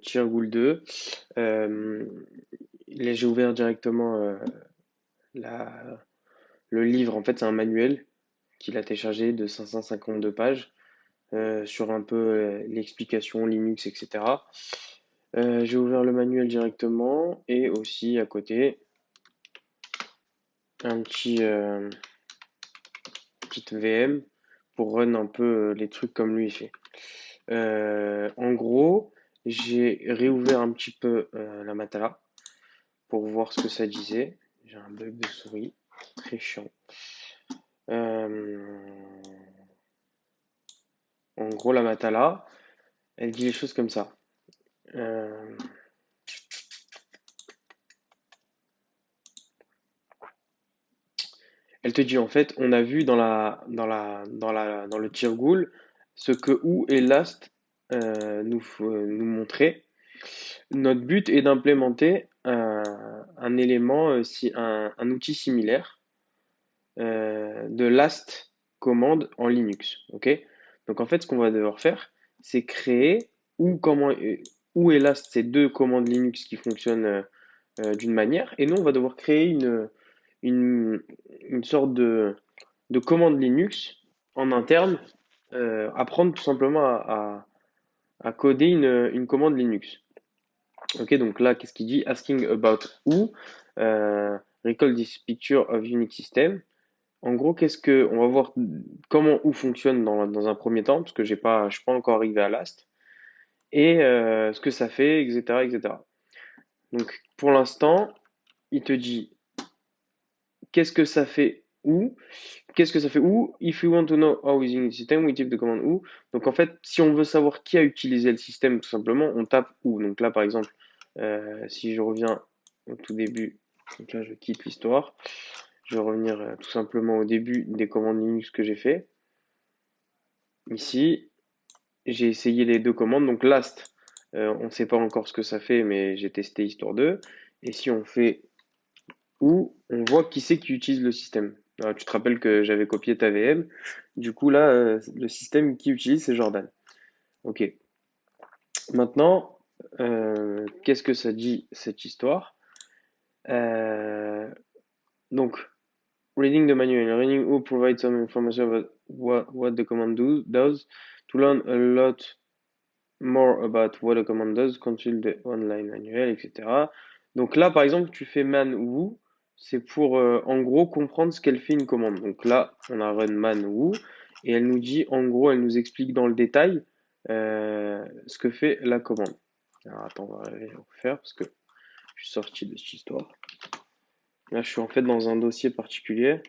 Tirgoul 2. Euh, Là, j'ai ouvert directement la- le livre. En fait, c'est un manuel qu'il a téléchargé de 552 pages sur un peu l'explication Linux, etc. J'ai ouvert le manuel directement et aussi à côté un petite VM pour run un peu les trucs comme lui il fait. En gros, j'ai réouvert un petit peu la Matala pour voir ce que ça disait. J'ai un bug de souris, très chiant. Euh, En gros, la Matala, elle dit les choses comme ça. Euh, Elle te dit en fait, on a vu dans le Tirgoul ce que OU et Last nous montraient. Notre but est d'implémenter un élément, un outil similaire de last commande en Linux. Ok? Donc en fait, ce qu'on va devoir faire, c'est créer ou et last, c'est deux commandes Linux qui fonctionnent d'une manière, et nous, on va devoir créer une, une sorte de commande Linux en interne, apprendre tout simplement à coder une commande Linux. Ok, donc là, qu'est-ce qu'il dit? Asking about who, recall this picture of Unix system. En gros, on va voir comment ou fonctionne dans un premier temps, parce que je suis pas encore arrivé à Last, et ce que ça fait, etc., etc. Donc, pour l'instant, il te dit qu'est-ce que ça fait ou, qu'est-ce que ça fait ou, if you want to know how is the system, we type the command ou. Donc, en fait, si on veut savoir qui a utilisé le système, tout simplement, on tape ou. Donc là, par exemple, si je reviens au tout début, donc là, je quitte l'histoire. Je vais revenir tout simplement au début des commandes Linux que j'ai fait. Ici, j'ai essayé les deux commandes. Donc last, on ne sait pas encore ce que ça fait, mais j'ai testé histoire 2. Et si on fait ou, on voit qui c'est qui utilise le système. Alors, tu te rappelles que j'avais copié ta VM. Du coup, là, le système qui utilise, c'est Jordan. Ok. Maintenant, qu'est-ce que ça dit cette histoire? Euh, donc, reading the manual, reading who provides some information about what the command does. To learn a lot more about what a command does, consult the online manual, etc. Donc là, par exemple, tu fais man who, c'est pour en gros comprendre ce qu'elle fait une commande. Donc là, on a run man who et elle nous dit, en gros, elle nous explique dans le détail ce que fait la commande. Alors attends, on va refaire parce que je suis sorti de cette histoire. Là, je suis en fait dans un dossier particulier.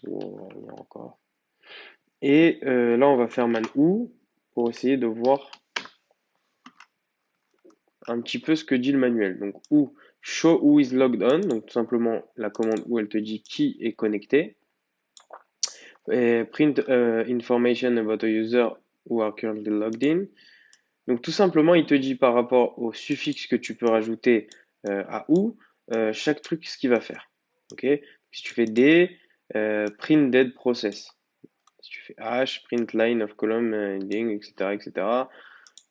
On va revenir encore. Et là, on va faire man who pour essayer de voir un petit peu ce que dit le manuel. Donc, ou show who is logged on, donc tout simplement la commande où elle te dit qui est connecté. Et print information about a user who are currently logged in. Donc, tout simplement, il te dit par rapport au suffixe que tu peux rajouter à ou, chaque truc, ce qu'il va faire. Ok? Si tu fais D, print dead process. Si tu fais H, print line of column ending, etc., etc.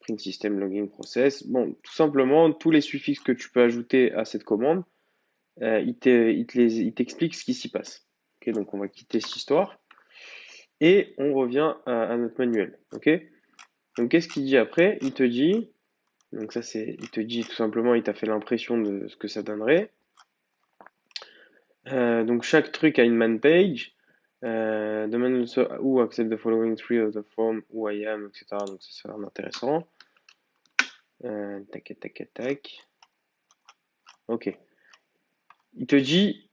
Print system login process. Bon, tout simplement, tous les suffixes que tu peux ajouter à cette commande, il t'explique ce qui s'y passe. Ok, donc on va quitter cette histoire et on revient à notre manuel. Ok, donc qu'est-ce qu'il dit après? Il te dit, donc ça c'est, il te dit tout simplement, il t'a fait l'impression de ce que ça donnerait. Donc chaque truc a une man page. Demand also who accept the following three of the form who I am, etc. Donc ça c'est vraiment intéressant. Tac, tac, tac. Ok. Il te dit,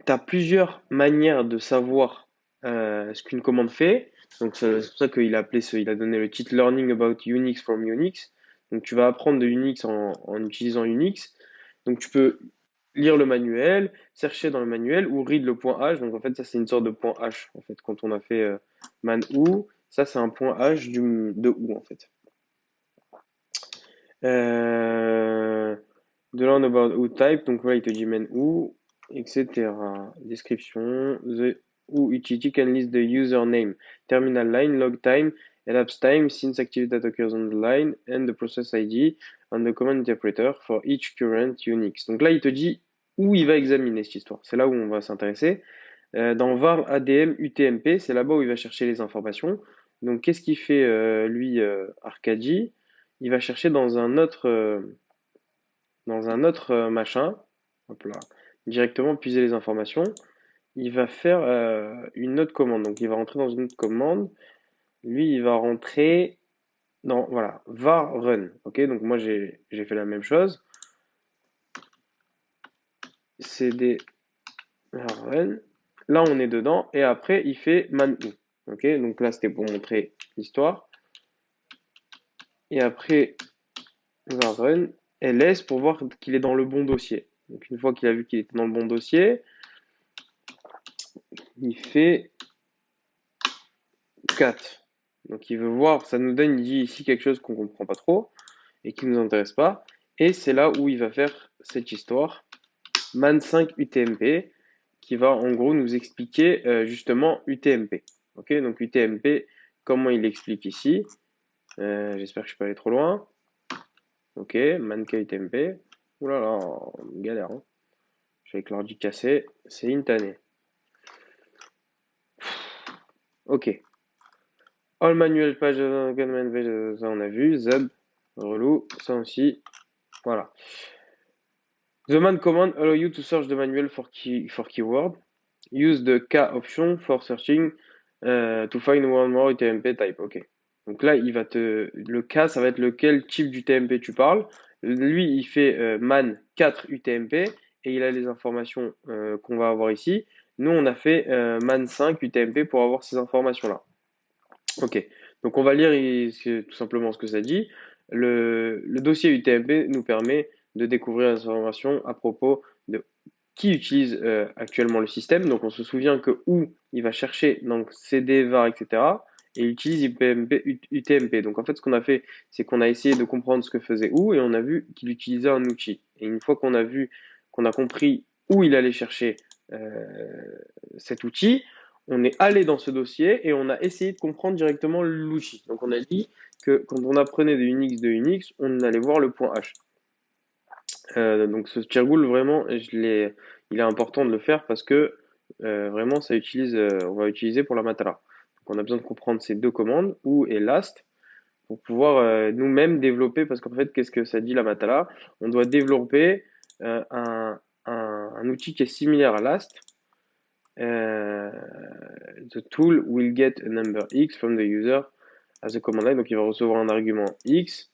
tu as plusieurs manières de savoir ce qu'une commande fait. Donc c'est pour ça il a donné le titre Learning about Unix from Unix. Donc tu vas apprendre de Unix en utilisant Unix. Donc tu peux lire le manuel, chercher dans le manuel ou read le point H. Donc en fait ça c'est une sorte de point H en fait quand on a fait man ou ça c'est un point H de ou en fait. Euh, de learn about who type, donc voilà, il te dit men who, etc. Description, the où utility can list the username, terminal line, log time, elapsed time since activity that occurs on the line, and the process ID on the command interpreter for each current Unix. Donc là, il te dit où il va examiner cette histoire. C'est là où on va s'intéresser. Dans var ADM UTMP, c'est là-bas où il va chercher les informations. Donc qu'est-ce qu'il fait lui, Arcadie? Il va chercher dans un autre machin, hop là, directement puiser les informations. Il va faire une autre commande. Donc il va rentrer dans une autre commande. Lui, il va rentrer dans, voilà, var run. Ok, donc moi j'ai fait la même chose. cd var run. Là, on est dedans. Et après, il fait man ou. Ok, donc là, c'était pour montrer l'histoire. Et après, var run ls pour voir qu'il est dans le bon dossier. Donc une fois qu'il a vu qu'il était dans le bon dossier, il fait cat. Donc il veut voir, ça nous donne, il dit ici quelque chose qu'on comprend pas trop et qui nous intéresse pas. Et c'est là où il va faire cette histoire, man5 UTMP, qui va en gros nous expliquer justement UTMP. Ok, donc UTMP, comment il explique ici. J'espère que je peux aller trop loin. Ok, mank UTMP. Ouh là là, galère. Hein. Je suis avec l'ordi cassé, c'est une tannée. Ok. All manual page, ça on a vu. Z, relou, ça aussi. Voilà. The man command allow you to search the manual for keyword. Use the K option for searching to find one more UTMP type. Ok. Donc là, il va le K, ça va être lequel type d'UTMP tu parles. Lui, il fait man 4 UTMP et il a les informations qu'on va avoir ici. Nous, on a fait man 5 UTMP pour avoir ces informations-là. Ok. Donc on va lire tout simplement ce que ça dit. Le dossier UTMP nous permet de découvrir des informations à propos de qui utilise actuellement le système. Donc on se souvient que où il va chercher donc CD, var, etc. Et il utilise UTMP. Donc en fait ce qu'on a fait, c'est qu'on a essayé de comprendre ce que faisait où et on a vu qu'il utilisait un outil. Et une fois qu'on a vu, qu'on a compris où il allait chercher cet outil, on est allé dans ce dossier et on a essayé de comprendre directement l'outil. Donc on a dit que quand on apprenait de Unix, on allait voir le point H. Donc ce Tirgoul, vraiment, il est important de le faire parce que vraiment, on va utiliser pour la matala. Donc on a besoin de comprendre ces deux commandes, ou et last, pour pouvoir nous-mêmes développer, parce qu'en fait, qu'est-ce que ça dit la matala? On doit développer un outil qui est similaire à last. The tool will get a number X from the user as a command line. Donc il va recevoir un argument X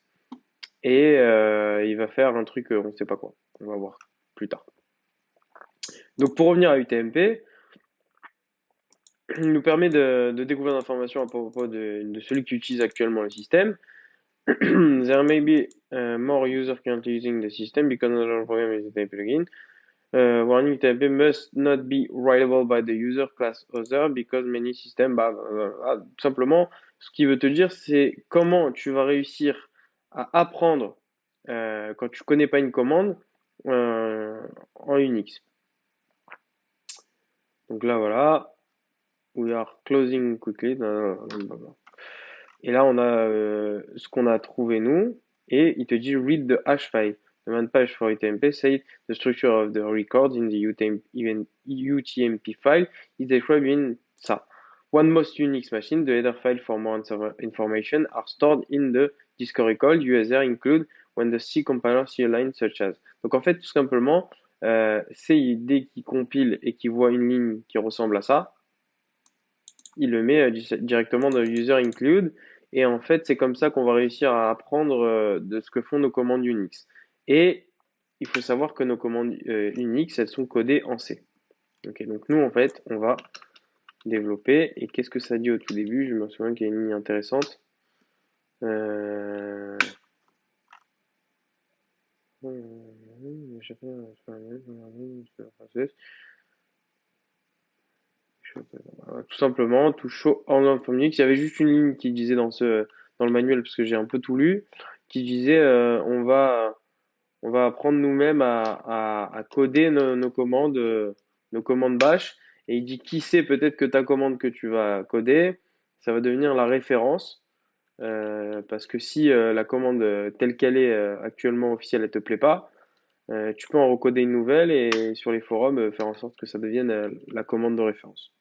et il va faire un truc, on ne sait pas quoi. On va voir plus tard. Donc pour revenir à UTMP, il nous permet de découvrir des informations à propos de celui qui utilise actuellement le système. There may be more users currently using the system because another program is UTMP plugin. Warning UTMP must not be writable by the user class other because many systems, tout simplement, ce qu'il veut te dire, c'est comment tu vas réussir à apprendre quand tu connais pas une commande en Unix. Donc là, voilà. We are closing quickly. Et là, on a ce qu'on a trouvé nous. Et il te dit read the hash file. The man page for UTMP say the structure of the records in the UTMP file is described in ça. One most Unix machine, the header file for more information are stored in the discovery called user include when the C compiler see a line such as. Donc en fait, tout simplement, c'est dès qu'il compile et qu'il voit une ligne qui ressemble à ça, il le met directement dans user include. Et en fait, c'est comme ça qu'on va réussir à apprendre de ce que font nos commandes Unix. Et il faut savoir que nos commandes Unix, elles sont codées en C. Ok, donc nous, en fait, on va développer. Et qu'est-ce que ça dit au tout début? Je me souviens qu'il y a une ligne intéressante. Euh... Tout simplement, tout show en Unix. Il y avait juste une ligne qui disait dans le manuel, parce que j'ai un peu tout lu, qui disait on va apprendre nous-mêmes à coder nos commandes bash. et il dit qui sait peut-être que ta commande que tu vas coder, ça va devenir la référence. Parce que si la commande telle qu'elle est actuellement officielle, elle te plaît pas, tu peux en recoder une nouvelle et sur les forums faire en sorte que ça devienne la commande de référence.